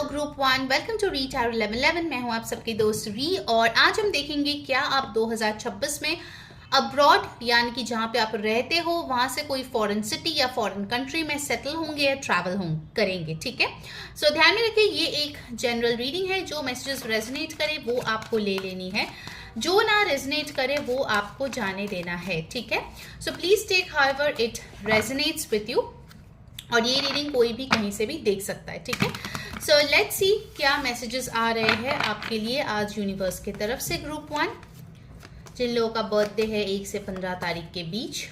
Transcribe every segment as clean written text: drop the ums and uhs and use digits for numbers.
Hello group one, welcome to re tarot 1111। मैं हूं आप सबकी दोस्त री और आज हम देखेंगे क्या आप 2026 में अब्रॉड यानी कि जहां पे आप रहते हो वहां से कोई फॉरेन सिटी या फॉरेन कंट्री में सेटल होंगे या ट्रैवल करेंगे। ठीक है, सो ध्यान में रखिए ये एक जनरल रीडिंग है। जो मैसेजेस रेजोनेट करे वो आपको ले लेनी है, जो ना रेजोनेट करे वो आपको जाने देना है। ठीक है, so please take however it resonates with you. और ये रीडिंग कोई भी कहीं से भी देख सकता है। ठीक है, सो लेट्स सी क्या मैसेजेस आ रहे हैं आपके लिए आज यूनिवर्स की तरफ से। ग्रुप वन, जिन लोगों का बर्थडे है 1 से 15 तारीख के बीच।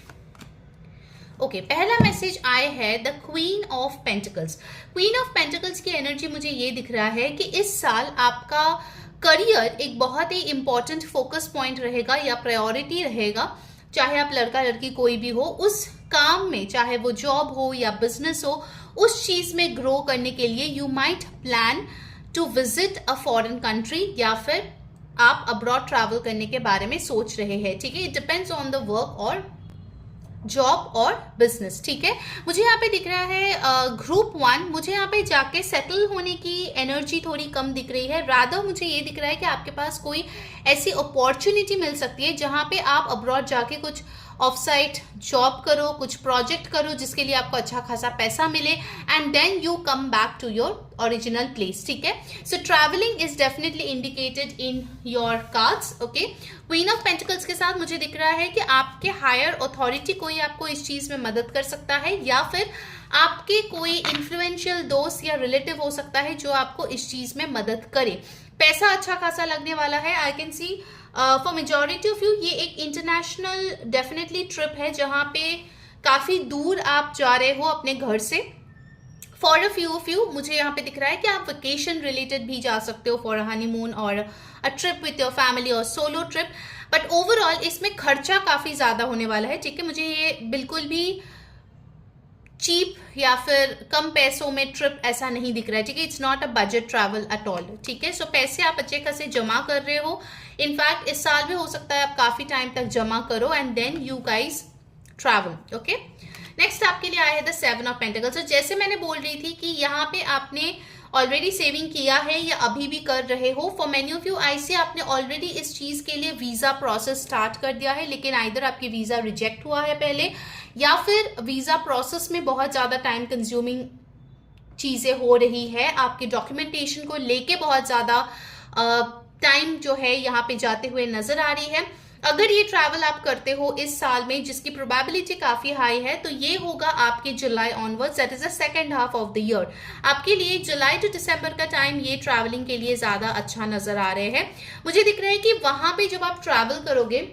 ओके, पहला मैसेज आए है the queen of pentacles. Queen of pentacles की एनर्जी मुझे ये दिख रहा है कि इस साल आपका करियर एक बहुत ही इंपॉर्टेंट फोकस पॉइंट रहेगा या प्रायोरिटी रहेगा। चाहे आप लड़का लड़की कोई भी हो, उस काम में, चाहे वो जॉब हो या बिजनेस हो, उस चीज में ग्रो करने के लिए you might plan to visit a foreign country या फिर आप अब्रॉड ट्रैवल करने के बारे में सोच रहे हैं। ठीक है, it depends on the work और जॉब और बिजनेस। ठीक है, मुझे यहाँ पे दिख रहा है ग्रुप वन, मुझे यहाँ पे जाके सेटल होने की एनर्जी थोड़ी कम दिख रही है। रादर मुझे ये दिख रहा है कि आपके पास कोई ऐसी अपॉर्चुनिटी मिल सकती है जहाँ पे आप अब्रॉड जाके कुछ ऑफ साइट जॉब करो, कुछ प्रोजेक्ट करो जिसके लिए आपको अच्छा खासा पैसा मिले and then you come back to your original place. ठीक है, so travelling is definitely indicated in your cards. Okay, queen of pentacles के साथ मुझे दिख रहा है कि आपके हायर अथॉरिटी कोई आपको इस चीज में मदद कर सकता है या फिर आपके कोई इन्फ्लुएंशियल दोस्त या रिलेटिव हो सकता है जो आपको इस चीज में मदद करे। पैसा अच्छा खासा लगने वाला है। I can see for majority of you ये एक इंटरनेशनल डेफिनेटली ट्रिप है जहां पे काफी दूर आप जा रहे हो अपने घर से। For a few of you मुझे यहाँ पे दिख रहा है कि आप वेकेशन रिलेटेड भी जा सकते हो फॉर अ हनीमून और a trip with your family और सोलो ट्रिप। बट ओवरऑल इसमें खर्चा काफी ज्यादा होने वाला है। ठीक है, मुझे ये बिल्कुल भी चीप या फिर कम पैसों में ट्रिप ऐसा नहीं दिख रहा है। ठीक है, it's not a budget travel at all. ठीक है, सो पैसे आप अच्छे खासे जमा कर रहे हो। इनफैक्ट इस साल भी हो सकता है आप काफी टाइम तक जमा करो and then you guys travel. Okay, next आपके लिए आया है द 7 ऑफ पेंटिकल्स। तो जैसे मैंने बोल रही थी कि यहाँ पे आपने ऑलरेडी सेविंग किया है या अभी भी कर रहे हो। फॉर मेनी ऑफ यू आई से आपने ऑलरेडी इस चीज के लिए वीजा प्रोसेस स्टार्ट कर दिया है, लेकिन आइदर आपकी वीजा रिजेक्ट हुआ है पहले या फिर वीजा प्रोसेस में बहुत ज्यादा टाइम कंज्यूमिंग चीजें हो रही है। आपके डॉक्यूमेंटेशन को लेके बहुत ज्यादा टाइम जो है यहाँ पे जाते हुए नजर आ रही है। अगर ये ट्रैवल आप करते हो इस साल में, जिसकी प्रोबेबिलिटी काफी हाई है, तो ये होगा आपके जुलाई onwards, that is the second half of the year. आपके लिए जुलाई टू दिसंबर का टाइम ये ट्रैवलिंग के लिए ज्यादा अच्छा नजर आ रहे हैं। मुझे दिख रहा है कि वहां पे जब आप ट्रैवल करोगे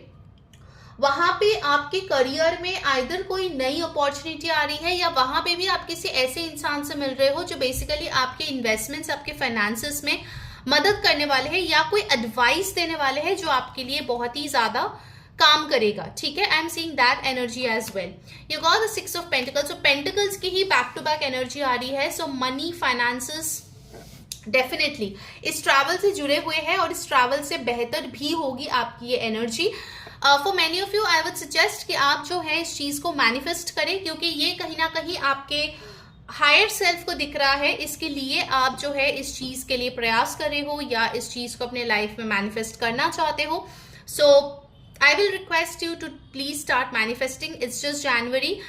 वहां पे आपके करियर में आइदर कोई नई अपॉर्चुनिटी आ रही है या वहां पे भी आप किसी ऐसे इंसान से मिल रहे हो जो बेसिकली आपके इन्वेस्टमेंट्स, आपके फाइनेंसेस में मदद करने वाले हैं या कोई एडवाइस देने वाले हैं जो आपके लिए बहुत ही ज्यादा काम करेगा। ठीक है, I am seeing that energy as well. You got the 6 of pentacles. So pentacles की ही बैक टू बैक एनर्जी आ रही है। सो मनी, फाइनेंसेस डेफिनेटली इस ट्रैवल से जुड़े हुए हैं और इस ट्रैवल से बेहतर भी होगी आपकी ये energy. For many of you I would suggest कि आप जो है इस चीज को मैनिफेस्ट करें, क्योंकि ये कहीं ना कहीं आपके हायर सेल्फ को दिख रहा है। इसके लिए आप जो है इस चीज के लिए प्रयास कर रहे हो या इस चीज को अपने लाइफ में मैनिफेस्ट करना चाहते हो। So I will request you to please start manifesting. It's just January,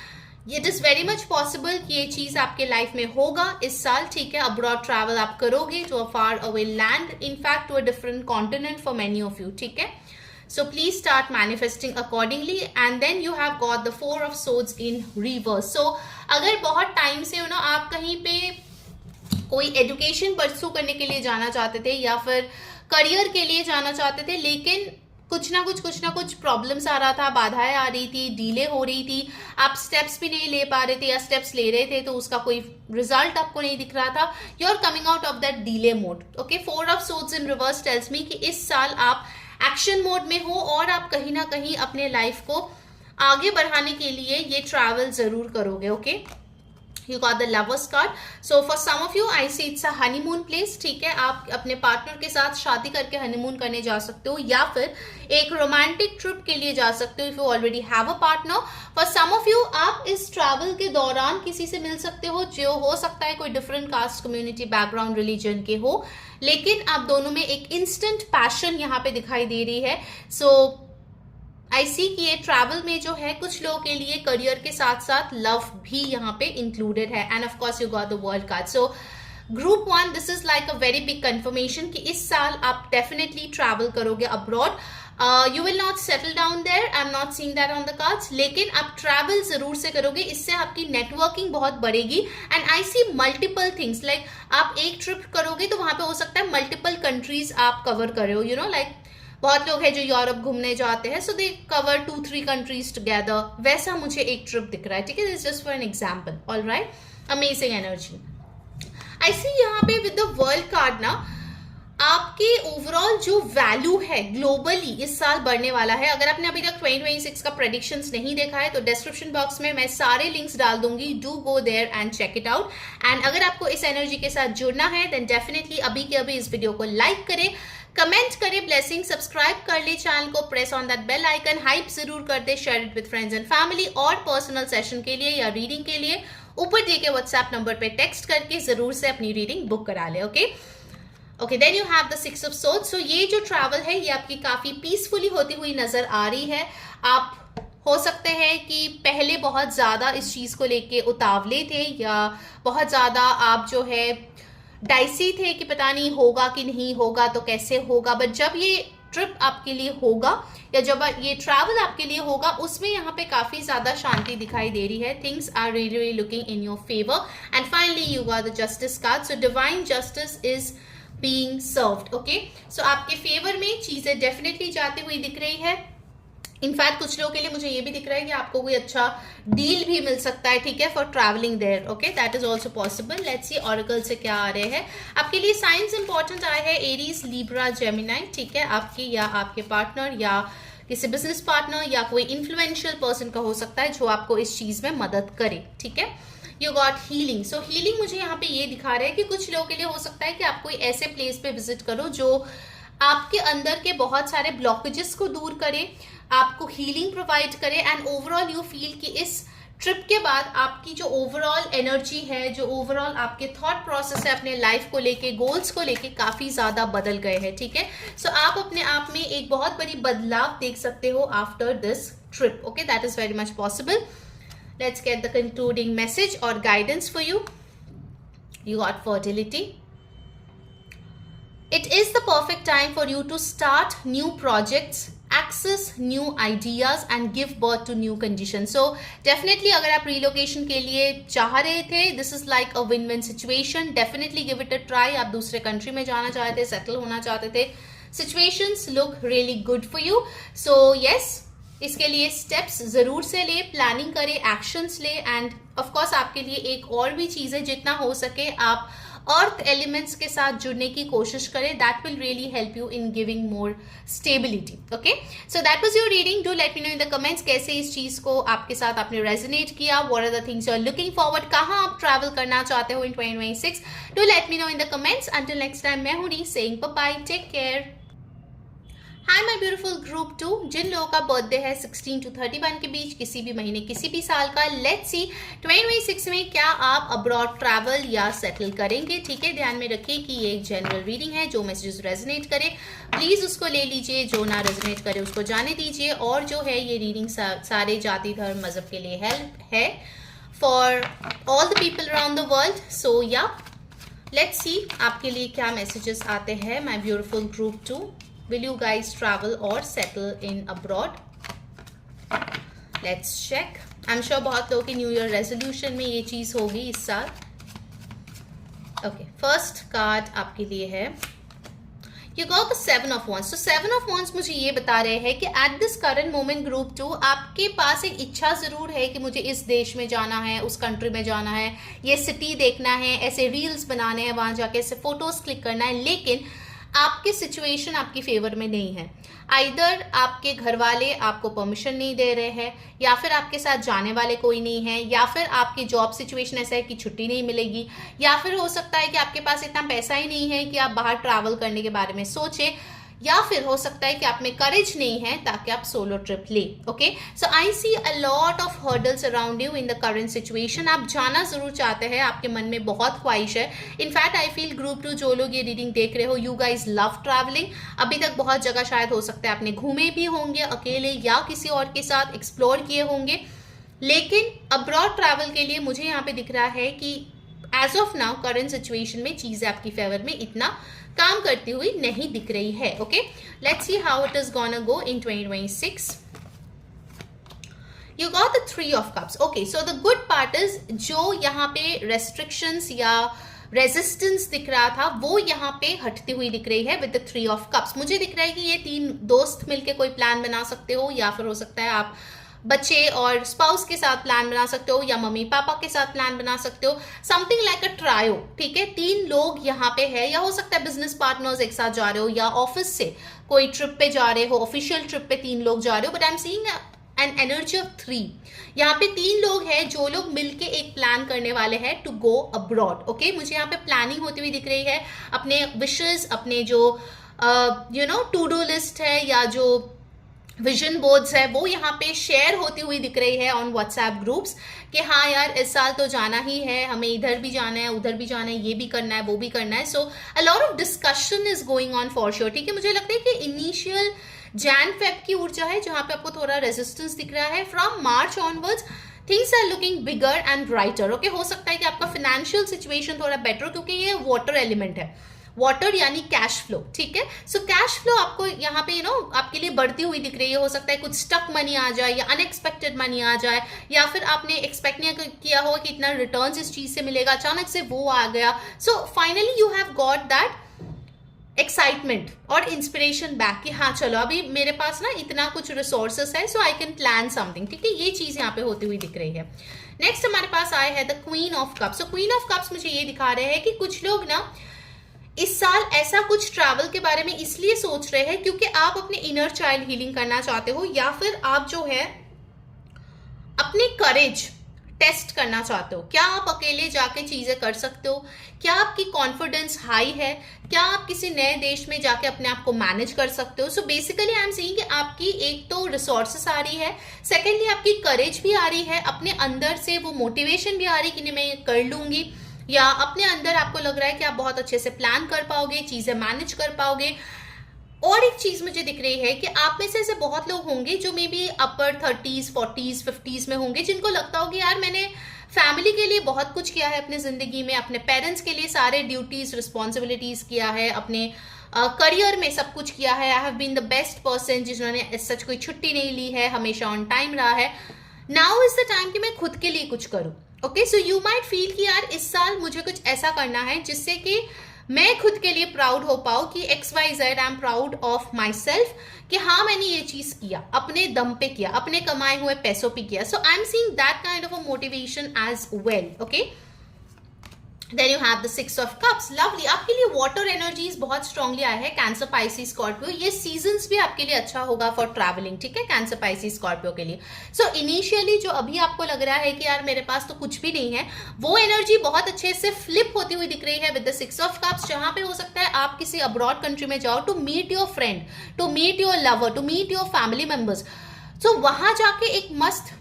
it is very much possible कि ये चीज आपके लाइफ में होगा इस साल। ठीक है, अब्रॉड ट्रैवल आप करोगे to a far away land, in fact to a different continent for many of you. ठीक है, so please start manifesting accordingly and then you have got the 4 of swords in reverse. so अगर बहुत time से आप कहीं पे कोई education pursue करने के लिए जाना चाहते थे या फिर करियर के लिए जाना चाहते थे, लेकिन कुछ ना कुछ प्रॉब्लम्स आ रहा था, बाधाएं आ रही थी, डिले हो रही थी, आप स्टेप्स भी नहीं ले पा रहे थे या स्टेप्स ले रहे थे तो उसका कोई रिजल्ट आपको नहीं दिख रहा था, you are coming out of that delay mode. Okay, 4 of swords in reverse tells me कि इस साल आप एक्शन मोड में हो और आप कहीं ना कहीं अपने लाइफ को आगे बढ़ाने के लिए ये ट्रैवल जरूर करोगे। Okay, You got the lovers card. So for some of you, I see it's a honeymoon place. ठीक है, आप अपने पार्टनर के साथ शादी करके हनीमून करने जा सकते हो, या फिर एक रोमांटिक ट्रिप के लिए जा सकते हो if you already have a partner. For some of you, आप इस ट्रैवल के दौरान किसी से मिल सकते हो जो हो सकता है कोई different caste, community, background, religion के हो, लेकिन आप दोनों में एक इंस्टेंट पैशन यहाँ पे दिखाई दे रही है. सो आई सी कि ये ट्रैवल में जो है कुछ लोगों के लिए करियर के साथ साथ लव भी यहाँ पे इंक्लूडेड है. And of course you got the world card. So group 1, this is like a very big confirmation कि इस साल आप डेफिनेटली ट्रैवल करोगे abroad. You will not settle down there, I am not seeing that on the cards, लेकिन आप travel जरूर से करोगे. इससे आपकी नेटवर्किंग बहुत बढ़ेगी. And I see multiple things, like आप एक ट्रिप करोगे तो वहां पे हो सकता है मल्टीपल कंट्रीज आप कवर कर रहे हो. यू नो, लाइक बहुत लोग हैं जो यूरोप घूमने जाते हैं, so they cover 2-3 countries together. वैसा मुझे एक ट्रिप दिख रहा है. ठीक है, this just for an example. Alright, amazing energy. I see यहाँ पे विद द वर्ल्ड कार्ड ना, आपके ओवरऑल जो वैल्यू है ग्लोबली इस साल बढ़ने वाला है. अगर आपने अभी तक 2026 का प्रेडिक्शंस नहीं देखा है तो डिस्क्रिप्शन बॉक्स में मैं सारे लिंक्स डाल दूंगी. Do go there and check it out. And अगर आपको इस एनर्जी के साथ जुड़ना है देन डेफिनेटली अभी के अभी इस वीडियो को लाइक करें, कमेंट करे ब्लेसिंग, सब्सक्राइब कर ले चैनल को, press on that bell icon, hype जरूर कर दे, share it with friends and family. और पर्सनल सेशन के लिए या रीडिंग के लिए ऊपर दिए गए व्हाट्सएप नंबर पे टेक्स्ट करके जरूर से अपनी रीडिंग बुक करा ले. Okay, then you have the 6 of swords. So ये जो ट्रैवल है ये आपकी काफी पीसफुली होती हुई नजर आ रही है. आप हो सकते हैं कि पहले बहुत ज्यादा इस चीज को लेके उतावले थे, या बहुत ज्यादा आप जो है डाइसी थे कि पता नहीं होगा कि नहीं होगा तो कैसे होगा. बट जब ये ट्रिप आपके लिए होगा या जब ये ट्रैवल आपके लिए होगा, उसमें यहाँ पे काफी ज्यादा शांति दिखाई दे रही है. Things are really looking in your favour. And finally you got the justice card. So divine justice is being served. Okay, so आपके फेवर में चीजें डेफिनेटली जाती हुई दिख रही है. इनफैक्ट कुछ लोगों के लिए मुझे ये भी दिख रहा है कि आपको कोई अच्छा डील भी मिल सकता है. ठीक है, for travelling there. Okay, that is also possible. Let's see oracle से क्या आ रहे हैं. आपके लिए साइंस इंपॉर्टेंट आए हैं एरीज, लिब्रा, जेमिनाई. ठीक है, आपकी या आपके पार्टनर या किसी बिजनेस पार्टनर या कोई इन्फ्लुएंशियल पर्सन का हो सकता है जो आपको इस चीज में मदद करे. ठीक है, you got healing. So healing मुझे यहाँ पे ये दिखा रहा है कि कुछ लोगों के लिए हो सकता है कि आप कोई ऐसे प्लेस पे विजिट करो जो आपके अंदर के बहुत सारे ब्लॉकेजेस को दूर करे, आपको हीलिंग प्रोवाइड करे. एंड ओवरऑल यू फील कि इस ट्रिप के बाद आपकी जो ओवरऑल एनर्जी है, जो ओवरऑल आपके थॉट प्रोसेस है अपने लाइफ को लेके, गोल्स को लेके काफी ज्यादा बदल गए हैं. ठीक है, सो आप अपने आप में एक बहुत बड़ी बदलाव देख सकते हो after this trip. Okay, that is very much possible. Let's get the concluding message or guidance for you. You got fertility. It is the perfect time for you to start new projects, access new ideas and give birth to new conditions. So definitely अगर आप relocation के लिए चाह रहे थे, this is like a win-win situation. Definitely give it a try. आप दूसरे country में जाना चाहते थे, settle होना चाहते थे, situations look really good for you. So yes, इसके लिए स्टेप्स जरूर से ले, प्लानिंग करें, एक्शंस ले. एंड ऑफ कोर्स आपके लिए एक और भी चीज है, जितना हो सके आप अर्थ एलिमेंट्स के साथ जुड़ने की कोशिश करें. That will really help you in giving more stability. Okay, so that was your reading. Do let me know in the comments कैसे इस चीज को आपके साथ आपने रेजोनेट किया. What are the things you are looking forward, कहाँ आप ट्रैवल करना चाहते हो in 2026. Do let me know in the comments. Until next time, मैं हूं री saying bye, take care. Hi my beautiful group 2. जिन लोगों का बर्थडे है 16 to 31 के बीच, किसी भी महीने किसी भी साल का, लेट्स सी 2026 में क्या आप अब्रॉड ट्रैवल या सेटल करेंगे. ठीक है, ध्यान में रखिए कि ये एक जनरल रीडिंग है. जो मैसेजेस रेजोनेट करे प्लीज उसको ले लीजिए, जो ना रेजोनेट करे उसको जाने दीजिए. और जो है ये रीडिंग सारे जाति, धर्म, मजहब के लिए हेल्प है for all the people around the world. So yeah let's see आपके लिए क्या मैसेजेस आते हैं my beautiful group 2. Will you guys travel or settle in abroad? Let's check. I'm sure बहुत लोगों की न्यू ईयर रेजोल्यूशन में ये चीज होगी इस साल. ओके, फर्स्ट कार्ड आपके लिए है, you got the 7 of Wands. So 7 of Wands मुझे ये बता रहे हैं कि at this current moment group 2 आपके पास एक इच्छा जरूर है कि मुझे इस देश में जाना है, उस कंट्री में जाना है, ये सिटी देखना है, ऐसे रील्स बनाने हैं, वहां जाके ऐसे फोटोज क्लिक करना है. लेकिन आपके सिचुएशन आपकी फेवर में नहीं है। आइदर आपके घर वाले आपको परमिशन नहीं दे रहे हैं, या फिर आपके साथ जाने वाले कोई नहीं है, या फिर आपकी जॉब सिचुएशन ऐसा है कि छुट्टी नहीं मिलेगी, या फिर हो सकता है कि आपके पास इतना पैसा ही नहीं है कि आप बाहर ट्रैवल करने के बारे में सोचें, या फिर हो सकता है कि आप में करेज नहीं है ताकि आप सोलो ट्रिप ले। Okay, so I see a lot of hurdles around you in the current situation. आप जाना जरूर चाहते हैं, आपके मन में बहुत ख्वाहिश है। इनफैक्ट आई फील ग्रुप 2 जो लोग ये रीडिंग देख रहे हो, यू गाइज लव ट्रैवलिंग। अभी तक बहुत जगह शायद हो सकता है आपने घूमे भी होंगे अकेले या किसी और के साथ, एक्सप्लोर किए होंगे, लेकिन अब्रॉड ट्रैवल के लिए मुझे यहाँ पे दिख रहा है कि as of now current situation में चीजें आपकी फेवर में इतना काम करती हुई नहीं दिख रही है। Okay, let's see how it is gonna go in 2026। You got the 3 of cups. Okay, so the good part is जो यहाँ पे restrictions या रेजिस्टेंस दिख रहा था वो यहाँ पे हटती हुई दिख रही है विद द 3 of cups। मुझे दिख रहा है कि ये 3 दोस्त मिलके कोई प्लान बना सकते हो, या फिर हो सकता है आप बच्चे और स्पाउस के साथ प्लान बना सकते हो, या मम्मी पापा के साथ प्लान बना सकते हो, समथिंग लाइक अ ट्रायो। ठीक है, 3 लोग यहाँ पे है, या हो सकता है बिजनेस पार्टनर्स एक साथ जा रहे हो, या ऑफिस से कोई ट्रिप पे जा रहे हो, ऑफिशियल ट्रिप पे 3 लोग जा रहे हो, but I am seeing an energy of 3। यहाँ पे 3 लोग हैं जो लोग मिलके एक प्लान करने वाले हैं टू गो अब्रॉड। ओके, मुझे यहाँ पे प्लानिंग होती हुई दिख रही है, अपने विशेस, अपने जो टू डू लिस्ट है या जो विजन बोर्ड्स है वो यहाँ पे शेयर होती हुई दिख रही है ऑन व्हाट्सएप ग्रुप्स कि हाँ यार इस साल तो जाना ही है, हमें इधर भी जाना है, उधर भी जाना है, ये भी करना है, वो भी करना है। So a lot of discussion is going on for sure. ठीक है, मुझे लगता है कि इनिशियल जैन फेब की ऊर्जा है जहाँ पे आपको थोड़ा रेजिस्टेंस दिख रहा है। From March onwards things are looking bigger and brighter. Okay, हो सकता है कि आपका फाइनेंशियल सिचुएशन थोड़ा बेटर, क्योंकि ये वाटर एलिमेंट है, वाटर यानी कैश फ्लो। ठीक है, सो कैश फ्लो आपको यहाँ पे आपके लिए बढ़ती हुई दिख रही है। हो सकता है कुछ स्टक मनी आ जाए या अनएक्सपेक्टेड मनी आ जाए, या फिर आपने एक्सपेक्ट नहीं किया होगा कि इतना रिटर्न इस चीज से मिलेगा, अचानक से वो आ गया। So finally you have got that excitement और इंस्पिरेशन बैक कि हाँ चलो अभी मेरे पास ना इतना कुछ रिसोर्सेस है, सो आई कैन प्लान समथिंग। ठीक है, ये चीज यहाँ पे होती हुई दिख रही है। नेक्स्ट हमारे पास आए है the queen of cups. So queen of cups मुझे ये दिखा रहे हैं कि कुछ लोग ना इस साल ऐसा कुछ ट्रैवल के बारे में इसलिए सोच रहे हैं क्योंकि आप अपने इनर चाइल्ड हीलिंग करना चाहते हो, या फिर आप जो है अपने करेज टेस्ट करना चाहते हो। क्या आप अकेले जाके चीजें कर सकते हो? क्या आपकी कॉन्फिडेंस हाई है? क्या आप किसी नए देश में जाके अपने आप को मैनेज कर सकते हो? So basically I am saying कि आपकी एक तो रिसोर्सेस आ रही है, सेकेंडली आपकी करेज भी आ रही है, अपने अंदर से वो मोटिवेशन भी आ रही है कि नहीं मैं कर लूंगी, या अपने अंदर आपको लग रहा है कि आप बहुत अच्छे से प्लान कर पाओगे, चीजें मैनेज कर पाओगे। और एक चीज मुझे दिख रही है कि आप में से ऐसे बहुत लोग होंगे जो may be upper 30s 40s 50s में होंगे, जिनको लगता होगा यार मैंने फैमिली के लिए बहुत कुछ किया है अपनी जिंदगी में, अपने पेरेंट्स के लिए सारे ड्यूटीज रिस्पॉन्सिबिलिटीज किया है, अपने करियर में सब कुछ किया है। I have been the best person जिन्होंने सच कोई छुट्टी नहीं ली है, हमेशा ऑन टाइम रहा है। नाउ इज द टाइम कि मैं खुद के लिए कुछ करूं। Okay, so you might feel कि यार इस साल मुझे कुछ ऐसा करना है जिससे कि मैं खुद के लिए प्राउड हो पाऊं कि XYZ I am proud of my self, कि हाँ मैंने ये चीज किया, अपने दम पे किया, अपने कमाए हुए पैसों पे किया। So I am seeing that kind of a motivation as well. Okay, then you have the 6 of cups. Lovely, आपके लिए वाटर एनर्जीज बहुत स्ट्रांगली आया है, कैंसर पाइसिस स्कॉर्पियो। ये सीजन्स भी आपके लिए अच्छा होगा फॉर ट्रैवलिंग। ठीक है, कैंसर पाइसिस स्कॉर्पियो के लिए। सो इनिशियली जो अभी आपको लग रहा है कि यार मेरे पास तो कुछ भी नहीं है, वो एनर्जी बहुत अच्छे से फ्लिप होती हुई दिख रही है विद द 6 ऑफ कप्स, जहां पे हो सकता है आप किसी अब्रॉड कंट्री में जाओ to meet your friend, to meet your lover, to meet your family members. So वहां जाके एक मस्त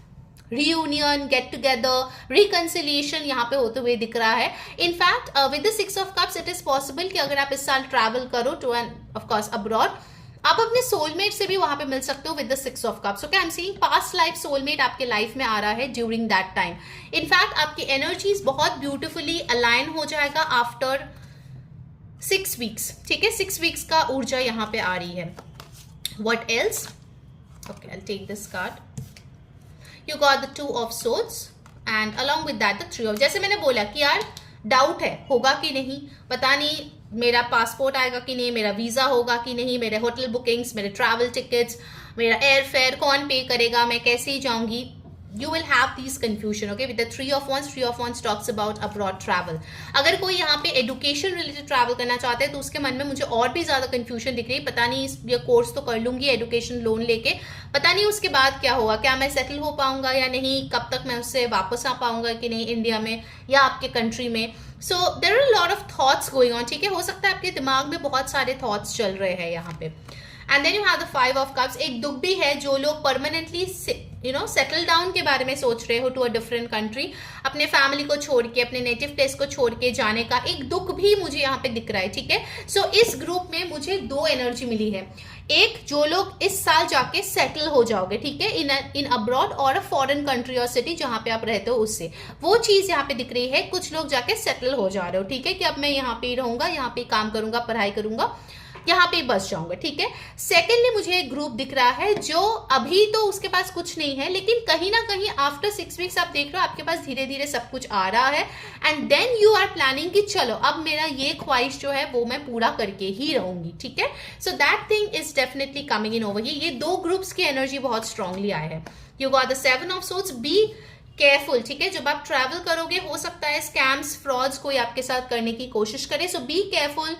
रियूनियन, गेट टुगेदर, रिकंसिलिएशन यहाँ पे होते हुए दिख रहा है। In fact with the 6 of cups it is possible कि अगर आप इस साल ट्रैवल करो to and of course abroad, आप अपने सोलमेट से भी वहां पे मिल सकते हो with the 6 of cups. Okay, I am seeing past life soulmate आपके लाइफ में आ रहा है ड्यूरिंग दैट टाइम। इनफैक्ट आपकी एनर्जीज बहुत ब्यूटिफुली अलाइन हो जाएगा आफ्टर 6 वीक्स। ठीक है, 6 वीक्स का ऊर्जा यहाँ पे आ रही है। What else? Okay, I take this card. You got the 2 of swords and along with that the 3 of, जैसे मैंने बोला कि यार डाउट है होगा कि नहीं, पता नहीं मेरा पासपोर्ट आएगा कि नहीं, मेरा वीजा होगा कि नहीं, मेरे होटल बुकिंग्स, मेरे ट्रैवल टिकट्स, मेरा एयर फेयर कौन पे करेगा, मैं कैसे ही जाऊंगी, you will have these confusion, okay? With the three of wands talks about abroad travel. अगर कोई यहाँ पे education related travel करना चाहते हैं तो उसके मन में मुझे और भी ज़्यादा confusion दिख रही है, पता नहीं ये कोर्स तो कर लूंगी education लोन लेके, पता नहीं उसके बाद क्या होगा, क्या मैं सेटल हो पाऊंगा या नहीं, कब तक मैं उससे वापस आ पाऊंगा कि नहीं इंडिया में या आपके कंट्री में. So there are lot of thoughts going on, ठीक है? हो सकता है आपके दिमाग में बहुत सारे थॉट्स चल रहे हैं यहाँ पे. And then you have the 5 of cups. एक दुख भी है, जो लोग परमानेंटली सेटल डाउन के बारे में सोच रहे हो टू अ डिफरेंट कंट्री, अपने फैमिली को छोड़ के, अपने नेटिव प्लेस को छोड़ के जाने का एक दुख भी मुझे यहाँ पे दिख रहा है, ठीक है? सो इस ग्रुप में मुझे 2 एनर्जी मिली है. एक, जो लोग इस साल जाके सेटल हो जाओगे, ठीक है, इन अब्रॉड और अ फॉरेन कंट्री और सिटी जहां पे आप रहते हो, उससे वो चीज यहाँ पे दिख रही है. कुछ लोग जाके सेटल हो जा रहे हो, ठीक है, कि अब मैं यहाँ पे ही रहूंगा, यहाँ पे काम करूंगा, पढ़ाई करूंगा, यहाँ पे बस जाऊंगा, ठीक है. सेकेंडली मुझे एक ग्रुप दिख रहा है जो अभी तो उसके पास कुछ नहीं है, लेकिन कहीं ना कहीं आफ्टर 6 वीक्स आप देख रहे हो आपके पास धीरे धीरे सब कुछ आ रहा है. And then you are planning कि चलो अब मेरा ये ख्वाहिश जो है वो मैं पूरा करके ही रहूंगी, ठीक है. So that thing is definitely coming in over. ये 2 ग्रुप्स की एनर्जी बहुत स्ट्रांगली आए हैं. You got the 7 of swords. Be careful, ठीक है? जब आप ट्रैवल करोगे हो सकता है स्कैम्स, फ्रॉड्स कोई आपके साथ करने की कोशिश करे. So be careful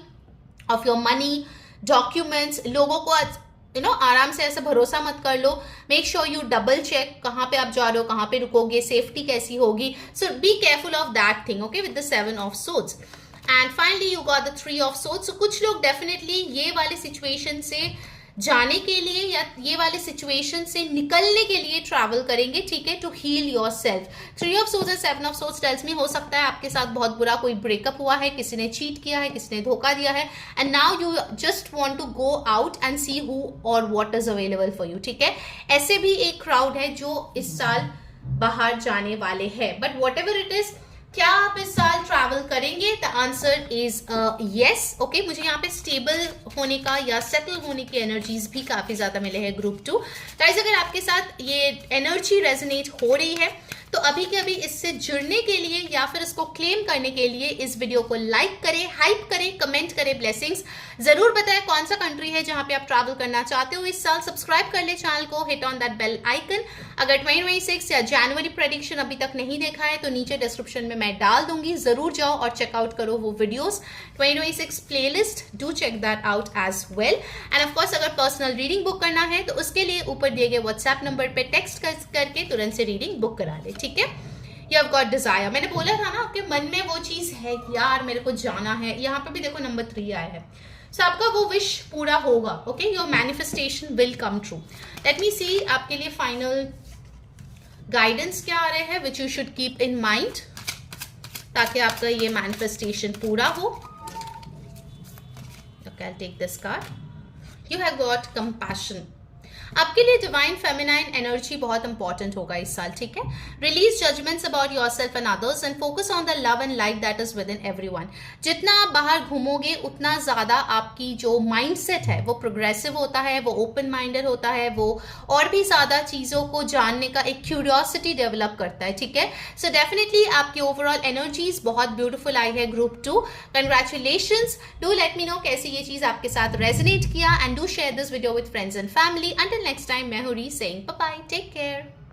of your money, documents. लोगों को आराम से ऐसे भरोसा मत कर लो. Make sure you double check कहाँ पे आप जा रहे हो, कहाँ पे रुकोगे, सेफ्टी कैसी होगी. So be careful of that thing, okay, with the 7 of swords. And finally you got the 3 of swords. कुछ लोग डेफिनेटली ये वाले सिचुएशन से जाने के लिए या ये वाले सिचुएशन से निकलने के लिए ट्रैवल करेंगे, ठीक है, to heal yourself. 3 of swords and 7 of swords tells me हो सकता है आपके साथ बहुत बुरा कोई ब्रेकअप हुआ है, किसी ने चीट किया है, किसी ने धोखा दिया है, and now you just want to go out and see who और what is available for you, ठीक है. ऐसे भी एक क्राउड है जो इस साल बाहर जाने वाले हैं. But what ever it is, क्या आप इस साल ट्रैवल करेंगे? The answer is yes, okay. मुझे यहाँ पे स्टेबल होने का या सेटल होने की एनर्जीज भी काफी ज्यादा मिले हैं ग्रुप 2. गाइस, अगर आपके साथ ये एनर्जी रेजोनेट हो रही है तो अभी के अभी इससे जुड़ने के लिए या फिर इसको क्लेम करने के लिए इस वीडियो को लाइक करें, हाइप करें, कमेंट करें, ब्लेसिंग्स जरूर बताएं कौन सा कंट्री है जहां पे आप ट्रैवल करना चाहते हो इस साल. सब्सक्राइब कर ले चैनल को, hit on that bell icon. अगर 2026 या जनवरी प्रेडिक्शन अभी तक नहीं देखा है तो नीचे डिस्क्रिप्शन में मैं डाल दूंगी, जरूर जाओ और चेकआउट करो वो videos. 2026 playlist, do check that out as well. And of course अगर पर्सनल रीडिंग बुक करना है तो उसके लिए ऊपर दिए गए व्हाट्सएप नंबर पे टेक्स्ट करके तुरंत से रीडिंग बुक करा ले, ठीक है. You have got desire. मैंने बोला था ना आपके मन में वो चीज है कि यार मेरे को जाना है. यहाँ पे भी देखो नंबर 3 आया है. सो आपका वो विश पूरा होगा, okay. Your manifestation will come true. Let me see आपके लिए फाइनल गाइडेंस क्या आ रहे हैं which you should keep in mind ताकि आपका ये मैनिफेस्टेशन पूरा हो. Okay, I take this card. You have got compassion. आपके लिए डिवाइन फेमिनाइन एनर्जी बहुत इंपॉर्टेंट होगा इस साल, ठीक है. Release judgements about yourself and others and focus on the love and light that is with in everyone. जितना आप बाहर घूमोगे उतना ज्यादा आपकी जो माइंडसेट है वो प्रोग्रेसिव होता है, वो ओपन माइंडेड होता है, वो और भी ज्यादा चीजों को जानने का एक क्यूरियोसिटी डेवलप करता है, ठीक है. सो डेफिनेटली आपकी ओवरऑल एनर्जीज बहुत ब्यूटीफुल आई है group 2. Congratulations. Do let me no कैसी ये चीज आपके साथ रेजोनेट किया and do share this video with friends and family. Until next time, मैं हूँ री saying bye bye, take care.